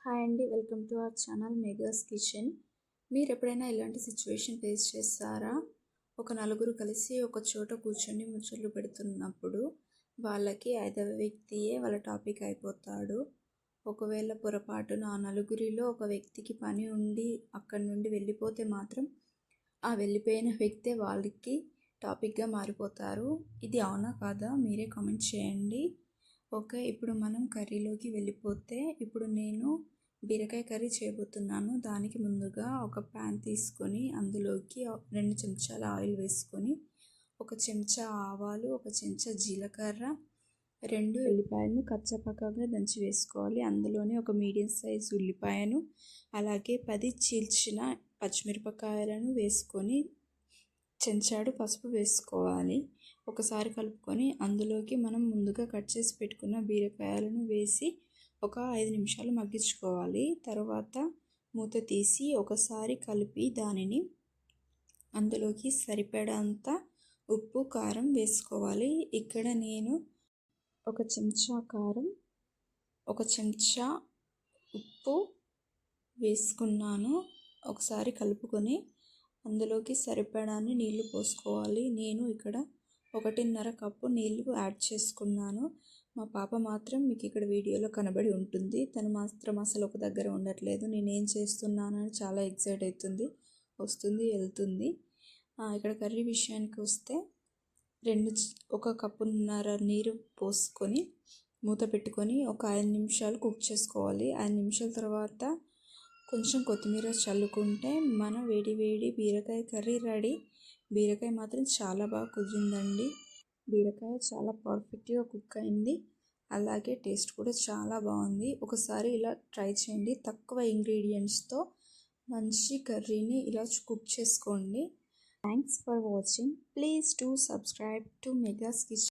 Hi అండి, welcome to our channel Megha's kitchen. మీరు ఎప్పుడైనా ఇలాంటి సిచ్యువేషన్ ఫేస్ చేస్తారా? ఒక నలుగురు కలిసి ఒక చోట కూర్చొని ముచ్చట్లు పెడుతున్నప్పుడు వాళ్ళకి ఐదవ వ్యక్తియే వాళ్ళ టాపిక్ అయిపోతాడు. ఒకవేళ పొరపాటున ఆ నలుగురిలో ఒక వ్యక్తికి పని ఉండి అక్కడి నుండి వెళ్ళిపోతే మాత్రం ఆ వెళ్ళిపోయిన వ్యక్తే వాళ్ళకి టాపిక్గా మారిపోతారు. ఇది అవునా కాదా మీరే కామెంట్ చేయండి. ఓకే, ఇప్పుడు మనం కర్రీలోకి వెళ్ళిపోతే ఇప్పుడు నేను బీరకాయ కర్రీ చేయబోతున్నాను. దానికి ముందుగా ఒక ప్యాన్ తీసుకొని అందులోకి 2 చెంచాల ఆయిల్ వేసుకొని, 1 చెంచా ఆవాలు, 1 చెంచా జీలకర్ర, 2 ఉల్లిపాయలను కచ్చపక్కగా దంచి వేసుకోవాలి. అందులోనే ఒక మీడియం సైజు ఉల్లిపాయను, అలాగే 10 చీల్చిన పచ్చిమిరపకాయలను వేసుకొని చెంచాడు పసుపు వేసుకోవాలి. ఒకసారి కలుపుకొని అందులోకి మనం ముందుగా కట్ చేసి పెట్టుకున్న బీరకాయలను వేసి ఒక 5 నిమిషాలు మగ్గించుకోవాలి. తర్వాత మూత తీసి ఒకసారి కలిపి దానిని అందులోకి సరిపడంత ఉప్పు, కారం వేసుకోవాలి. ఇక్కడ నేను 1 చెంచా కారం, 1 చెంచా ఉప్పు వేసుకున్నాను. ఒకసారి కలుపుకొని అందులోకి సరిపడాన్ని నీళ్లు పోసుకోవాలి. నేను ఇక్కడ 1.5 కప్పు నీళ్లు యాడ్ చేసుకున్నాను. మా పాప మాత్రం మీకు ఇక్కడ వీడియోలో కనబడి ఉంటుంది. తను మాత్రం అసలు ఒక దగ్గర ఉండట్లేదు. నేనేం చేస్తున్నానని చాలా ఎక్సైట్ అవుతుంది, వస్తుంది వెళ్తుంది. ఇక్కడ కర్రీ విషయానికి వస్తే 1 కప్పున్నర నీరు పోసుకొని మూత పెట్టుకొని ఒక 5 నిమిషాలు కుక్ చేసుకోవాలి. 5 నిమిషాల తర్వాత కొంచెం కొత్తిమీర చల్లుకుంటే మన వేడి వేడి బీరకాయ కర్రీ రెడీ. బీరకాయ మాత్రం చాలా బాగా కుదిరిందండి. బీరకాయ చాలా పర్ఫెక్ట్గా కుక్ అయింది, అలాగే టేస్ట్ కూడా చాలా బాగుంది. ఒకసారి ఇలా ట్రై చేయండి. తక్కువ ఇంగ్రీడియంట్స్తో మంచి కర్రీని ఇలా కుక్ చేసుకోండి. Thanks for watching. Please do subscribe to Megha's kitchen.